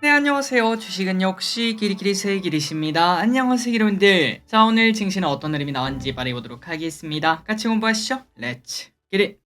네, 안녕하세요. 주식은 역시 길이길이 새길이십니다. 안녕하세요, 여러분들. 자, 오늘 증시는 어떤 흐름이 나왔는지 말해보도록 하겠습니다. 같이 공부하시죠. 렛츠 기릿!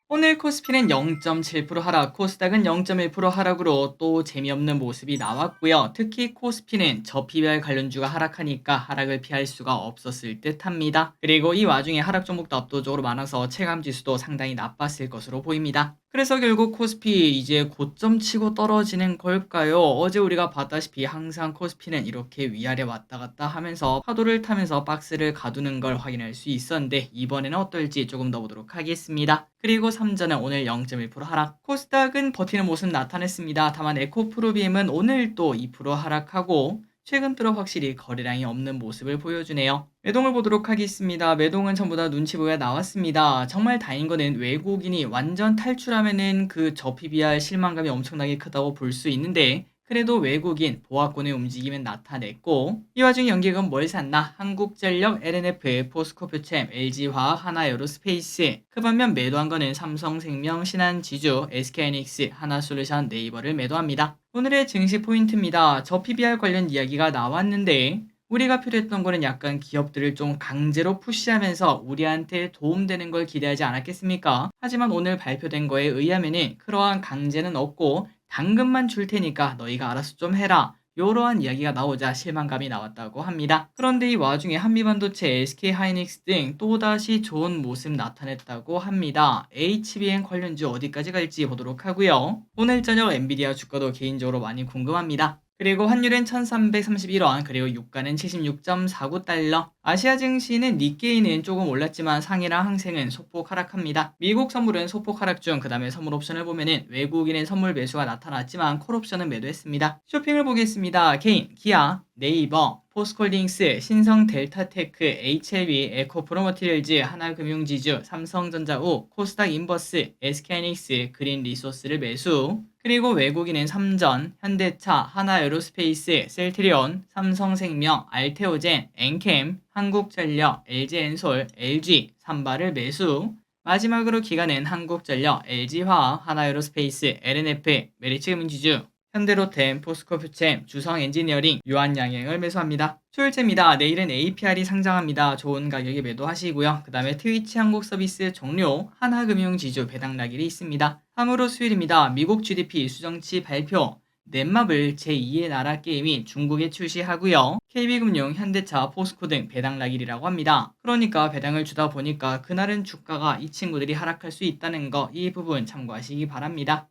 오늘 코스피는 0.7% 하락, 코스닥은 0.1% 하락으로 또 재미없는 모습이 나왔고요. 특히 코스피는 저PBR 관련주가 하락하니까 하락을 피할 수가 없었을 듯합니다. 그리고 이 와중에 하락 종목도 압도적으로 많아서 체감지수도 상당히 나빴을 것으로 보입니다. 그래서 결국 코스피 이제 고점 치고 떨어지는 걸까요? 어제 우리가 봤다시피 항상 코스피는 이렇게 위아래 왔다 갔다 하면서 파도를 타면서 박스를 가두는 걸 확인할 수 있었는데 이번에는 어떨지 조금 더 보도록 하겠습니다. 그리고 3전은 오늘 0.1% 하락, 코스닥은 버티는 모습 나타냈습니다. 다만 에코프로비엠은 오늘 또 2% 하락하고 최근 들어 확실히 거래량이 없는 모습을 보여주네요. 매동을 보도록 하겠습니다. 매동은 전부 다 눈치 보여 나왔습니다. 정말 다행인 거는 외국인이 완전 탈출하면은 그 저PBR 실망감이 엄청나게 크다고 볼 수 있는데 그래도 외국인 보합권의 움직임은 나타냈고 이 와중에 연기금 뭘 샀나? 한국전력, LNF, 포스코표챔, LG화학, 하나에어로스페이스. 그 반면 매도한 거는 삼성생명, 신한지주, SK하이닉스, 하나솔루션, 네이버를 매도합니다. 오늘의 증시 포인트입니다. 저PBR 관련 이야기가 나왔는데 우리가 필요했던 거는 약간 기업들을 좀 강제로 푸시하면서 우리한테 도움되는 걸 기대하지 않았겠습니까? 하지만 오늘 발표된 거에 의하면은 그러한 강제는 없고 당근만 줄 테니까 너희가 알아서 좀 해라. 이러한 이야기가 나오자 실망감이 나왔다고 합니다. 그런데 이 와중에 한미반도체, SK하이닉스 등 또다시 좋은 모습 나타냈다고 합니다. HBM 관련주 어디까지 갈지 보도록 하고요. 오늘 저녁 엔비디아 주가도 개인적으로 많이 궁금합니다. 그리고 환율은 1331원, 그리고 유가는 76.49달러. 아시아 증시는 니케이는 조금 올랐지만 상해랑 항생은 소폭 하락합니다. 미국 선물은 소폭 하락 중, 그 다음에 선물 옵션을 보면은 외국인의 선물 매수가 나타났지만 콜옵션은 매도했습니다. 쇼핑을 보겠습니다. 개인, 기아, 네이버, 포스콜딩스, 신성 델타테크, HLB, 에코프로머티리얼즈, 하나금융지주, 삼성전자우, 코스닥 인버스, SK하이닉스, 그린리소스를 매수. 그리고 외국인은 삼전, 현대차, 하나에어로스페이스, 셀트리온, 삼성생명, 알테오젠, 엔캠, 한국전력, LG엔솔, LG, 삼바를 매수. 마지막으로 기관은 한국전력, LG화학, 하나에어로스페이스, LNF, 메리츠금융지주, 현대로템, 포스코퓨챔, 주성엔지니어링, 유한양행을 매수합니다. 수요일째입니다. 내일은 APR이 상장합니다. 좋은 가격에 매도하시고요. 그 다음에 트위치 한국 서비스 종료, 하나금융지주 배당 날일이 있습니다. 함으로 수요일입니다. 미국 GDP 수정치 발표, 넷마블 제2의 나라 게임이 중국에 출시하고요. KB금융, 현대차, 포스코 등 배당 날일이라고 합니다. 그러니까 배당을 주다 보니까 그날은 주가가 이 친구들이 하락할 수 있다는 거, 이 부분 참고하시기 바랍니다.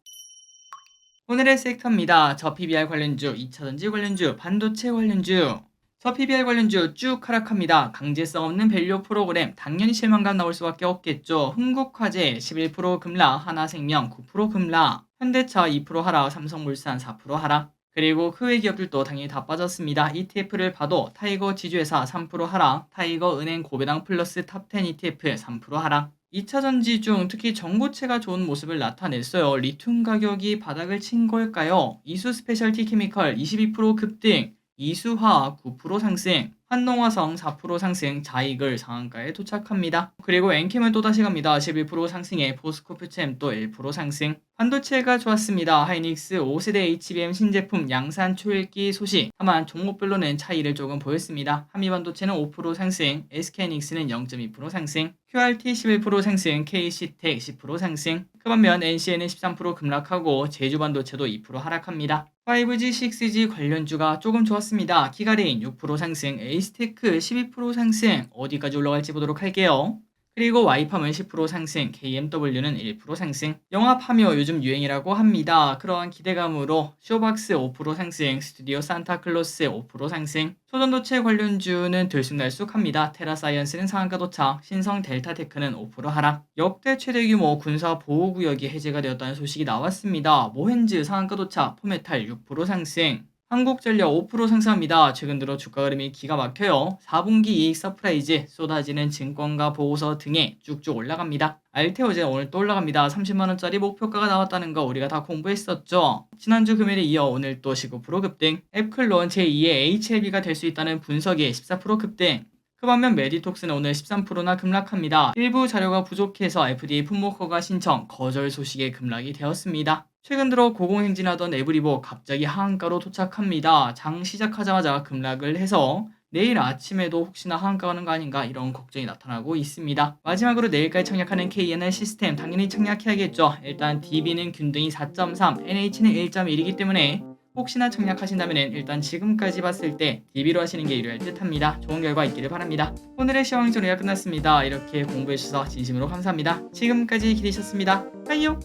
오늘의 섹터입니다. 저PBR 관련주, 2차전지 관련주, 반도체 관련주. 저PBR 관련주 쭉 하락합니다. 강제성 없는 밸류 프로그램, 당연히 실망감 나올 수밖에 없겠죠. 흥국화재 11% 급락, 하나생명 9% 급락, 현대차 2% 하락, 삼성물산 4% 하락. 그리고 그 외 기업들도 당연히 다 빠졌습니다. ETF를 봐도 타이거 지주회사 3% 하락, 타이거 은행 고배당 플러스 탑10 ETF 3% 하락. 2차전지 중 특히 전고체가 좋은 모습을 나타냈어요. 리튬 가격이 바닥을 친 걸까요? 이수 스페셜티 케미컬 22% 급등, 이수화학 9% 상승, 한농화성 4% 상승, 자이글 상한가에 도착합니다. 그리고 엔캠은 또다시 갑니다. 11% 상승에 포스코프챔 또 1% 상승. 반도체가 좋았습니다. 하이닉스 5세대 HBM 신제품 양산 초읽기 소식. 다만 종목별로는 차이를 조금 보였습니다. 한미반도체는 5% 상승, SK하이닉스는 0.2% 상승, QRT 11% 상승, KC텍 10% 상승. 그 반면 NCN은 13% 급락하고 제주반도체도 2% 하락합니다. 5G, 6G 관련주가 조금 좋았습니다. 기가레인 6% 상승, 에이스테크 12% 상승. 어디까지 올라갈지 보도록 할게요. 그리고 와이팜은 10% 상승, KMW는 1% 상승. 영화파묘 요즘 유행이라고 합니다. 그러한 기대감으로 쇼박스 5% 상승, 스튜디오 산타클로스 5% 상승. 초전도체 관련주는 들쑥날쑥합니다. 테라사이언스는 상한가 도착, 신성 델타테크는 5% 하락. 역대 최대 규모 군사 보호구역이 해제가 되었다는 소식이 나왔습니다. 모헨즈 상한가 도착, 포메탈 6% 상승. 한국전력 5% 상승합니다. 최근 들어 주가 흐름이 기가 막혀요. 4분기 이익 서프라이즈, 쏟아지는 증권가 보고서 등에 쭉쭉 올라갑니다. 알테오젠 오늘 또 올라갑니다. 30만원짜리 목표가가 나왔다는 거 우리가 다 공부했었죠. 지난주 금요일에 이어 오늘 또 19% 급등. 앱클론 제2의 HLB가 될 수 있다는 분석에 14% 급등. 그 반면 메디톡스는 오늘 13%나 급락합니다. 일부 자료가 부족해서 FDA 품목 허가 신청 거절 소식에 급락이 되었습니다. 최근 들어 고공행진하던 에브리보 갑자기 하한가로 도착합니다. 장 시작하자마자 급락을 해서 내일 아침에도 혹시나 하한가 가는 거 아닌가 이런 걱정이 나타나고 있습니다. 마지막으로 내일까지 청약하는 KNL 시스템 당연히 청약해야겠죠. 일단 DB는 균등히 4.3, NH는 1.1이기 때문에 혹시나 청약하신다면 일단 지금까지 봤을 때 DB로 하시는 게 유리할 듯 합니다. 좋은 결과 있기를 바랍니다. 오늘의 시황 정리가 끝났습니다. 이렇게 공부해주셔서 진심으로 감사합니다. 지금까지 기대하셨습니다. 빠이요.